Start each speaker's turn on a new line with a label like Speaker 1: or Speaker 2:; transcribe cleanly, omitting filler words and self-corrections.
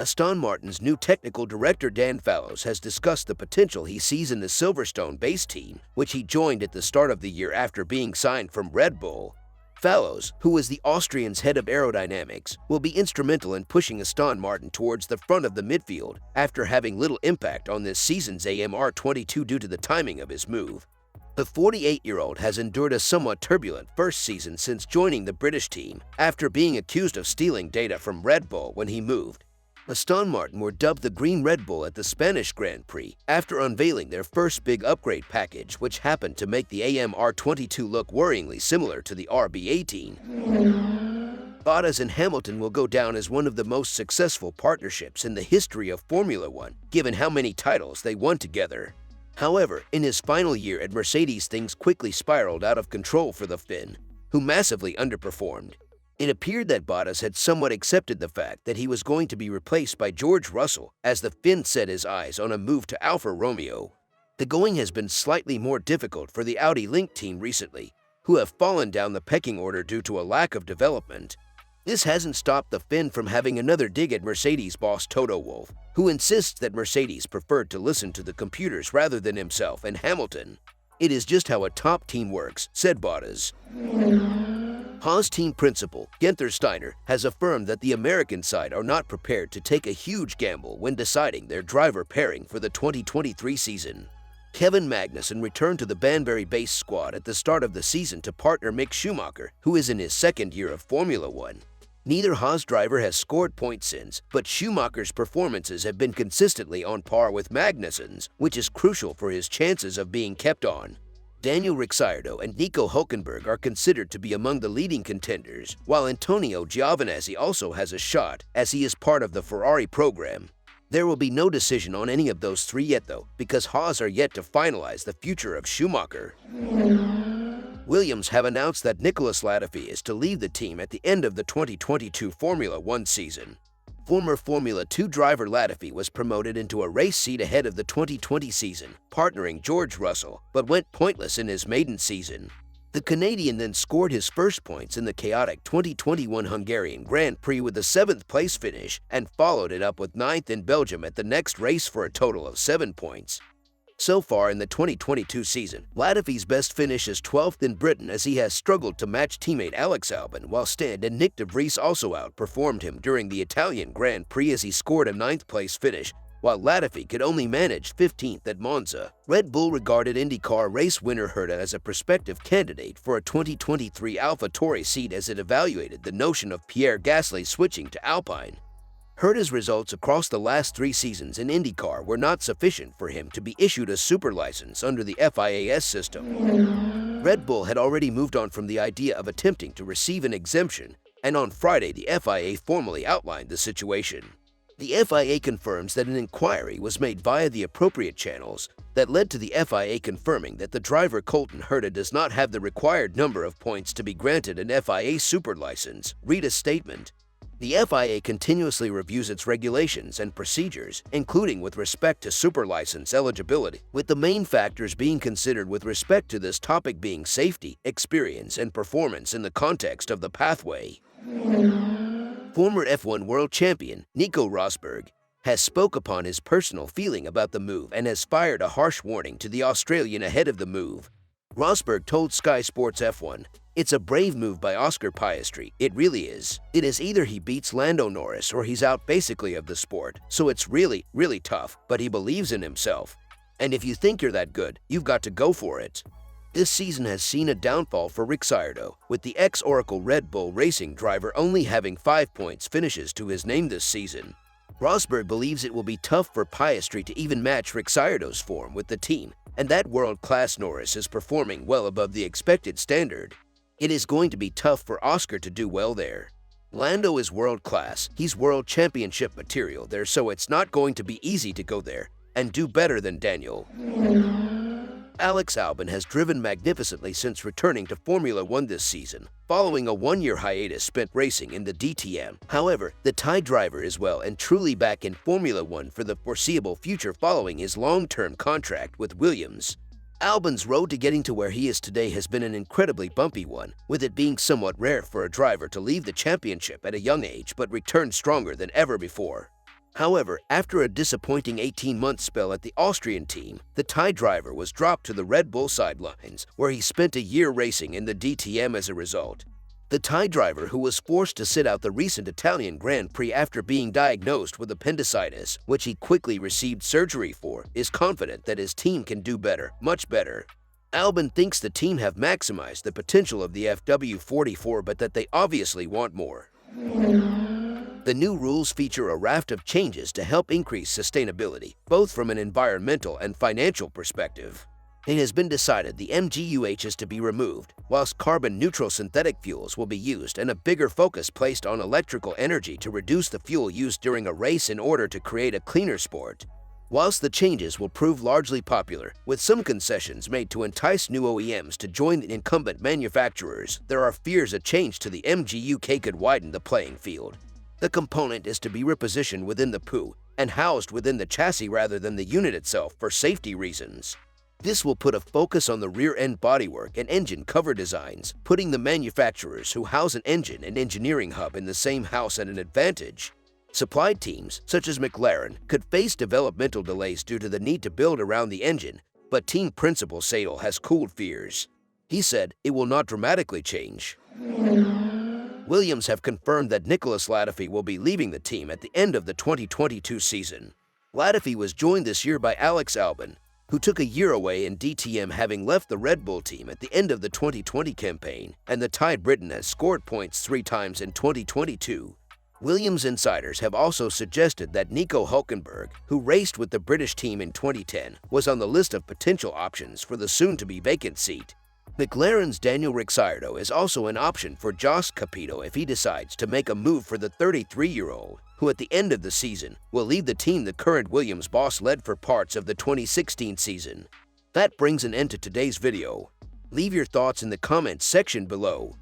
Speaker 1: Aston Martin's new technical director Dan Fallows has discussed the potential he sees in the Silverstone-based team, which he joined at the start of the year after being signed from Red Bull. Fallows, who is the Austrian's head of aerodynamics, will be instrumental in pushing Aston Martin towards the front of the midfield after having little impact on this season's AMR22 due to the timing of his move. The 48-year-old has endured a somewhat turbulent first season since joining the British team after being accused of stealing data from Red Bull when he moved. Aston Martin were dubbed the Green Red Bull at the Spanish Grand Prix after unveiling their first big upgrade package, which happened to make the AMR22 look worryingly similar to the RB18. Bottas and Hamilton will go down as one of the most successful partnerships in the history of Formula One, given how many titles they won together. However, in his final year at Mercedes, things quickly spiraled out of control for the Finn, who massively underperformed. It appeared that Bottas had somewhat accepted the fact that he was going to be replaced by George Russell as the Finn set his eyes on a move to Alfa Romeo. The going has been slightly more difficult for the Audi Link team recently, who have fallen down the pecking order due to a lack of development. This hasn't stopped the Finn from having another dig at Mercedes boss Toto Wolff, who insists that Mercedes preferred to listen to the computers rather than himself and Hamilton. "It is just how a top team works," said Bottas. Haas team principal Guenther Steiner has affirmed that the American side are not prepared to take a huge gamble when deciding their driver pairing for the 2023 season. Kevin Magnussen returned to the Banbury-based squad at the start of the season to partner Mick Schumacher, who is in his second year of Formula One. Neither Haas driver has scored points since, but Schumacher's performances have been consistently on par with Magnussen's, which is crucial for his chances of being kept on. Daniel Ricciardo and Nico Hulkenberg are considered to be among the leading contenders, while Antonio Giovinazzi also has a shot, as he is part of the Ferrari program. There will be no decision on any of those three yet though, because Haas are yet to finalize the future of Schumacher. Williams have announced that Nicholas Latifi is to leave the team at the end of the 2022 Formula One season. Former Formula 2 driver Latifi was promoted into a race seat ahead of the 2020 season, partnering George Russell, but went pointless in his maiden season. The Canadian then scored his first points in the chaotic 2021 Hungarian Grand Prix with a 7th place finish and followed it up with 9th in Belgium at the next race for a total of 7 points. So far in the 2022 season, Latifi's best finish is 12th in Britain as he has struggled to match teammate Alex Albon, while Stan and Nick de Vries also outperformed him during the Italian Grand Prix as he scored a 9th place finish, while Latifi could only manage 15th at Monza. Red Bull regarded IndyCar race winner Herta as a prospective candidate for a 2023 AlphaTauri seat as it evaluated the notion of Pierre Gasly switching to Alpine. Herta's results across the last 3 seasons in IndyCar were not sufficient for him to be issued a super license under the FIAS system. Red Bull had already moved on from the idea of attempting to receive an exemption, and on Friday the FIA formally outlined the situation. The FIA confirms that an inquiry was made via the appropriate channels that led to the FIA confirming that the driver Colton Herta does not have the required number of points to be granted an FIA super license, read a statement. The FIA continuously reviews its regulations and procedures, including with respect to super license eligibility, with the main factors being considered with respect to this topic being safety, experience, and performance in the context of the pathway. Former F1 world champion Nico Rosberg has spoke upon his personal feeling about the move and has fired a harsh warning to the Australian ahead of the move. Rosberg told Sky Sports F1, "It's a brave move by Oscar Piastri, it really is. It is either he beats Lando Norris or he's out basically of the sport, so it's really, really tough, but he believes in himself. And if you think you're that good, you've got to go for it." This season has seen a downfall for Ricciardo, with the ex-Oracle Red Bull Racing driver only having 5 points finishes to his name this season. Rosberg believes it will be tough for Piastri to even match Ricciardo's form with the team, and that world-class Norris is performing well above the expected standard. It is going to be tough for Oscar to do well there. Lando is world-class, he's world championship material there, so it's not going to be easy to go there and do better than Daniel. Alex Albon has driven magnificently since returning to Formula One this season, following a 1-year hiatus spent racing in the DTM. However, the Thai driver is well and truly back in Formula One for the foreseeable future following his long-term contract with Williams. Albon's road to getting to where he is today has been an incredibly bumpy one, with it being somewhat rare for a driver to leave the championship at a young age but return stronger than ever before. However, after a disappointing 18-month spell at the Austrian team, the Thai driver was dropped to the Red Bull sidelines, where he spent a year racing in the DTM as a result. The Thai driver, who was forced to sit out the recent Italian Grand Prix after being diagnosed with appendicitis, which he quickly received surgery for, is confident that his team can do better, much better. Albon thinks the team have maximized the potential of the FW44, but that they obviously want more. The new rules feature a raft of changes to help increase sustainability, both from an environmental and financial perspective. It has been decided the MGUH is to be removed, whilst carbon-neutral synthetic fuels will be used and a bigger focus placed on electrical energy to reduce the fuel used during a race in order to create a cleaner sport. Whilst the changes will prove largely popular, with some concessions made to entice new OEMs to join the incumbent manufacturers, there are fears a change to the MGUK could widen the playing field. The component is to be repositioned within the PU and housed within the chassis rather than the unit itself for safety reasons. This will put a focus on the rear-end bodywork and engine cover designs, putting the manufacturers who house an engine and engineering hub in the same house at an advantage. Supply teams, such as McLaren, could face developmental delays due to the need to build around the engine, but team principal Sadel has cooled fears. He said it will not dramatically change. Williams have confirmed that Nicholas Latifi will be leaving the team at the end of the 2022 season. Latifi was joined this year by Alex Albon, who took a year away in DTM, having left the Red Bull team at the end of the 2020 campaign, and the Thai Briton has scored points 3 times in 2022. Williams insiders have also suggested that Nico Hulkenberg, who raced with the British team in 2010, was on the list of potential options for the soon-to-be vacant seat. McLaren's Daniel Ricciardo is also an option for Joss Capito if he decides to make a move for the 33-year-old, who at the end of the season will leave the team the current Williams boss led for parts of the 2016 season. That brings an end to today's video. Leave your thoughts in the comments section below.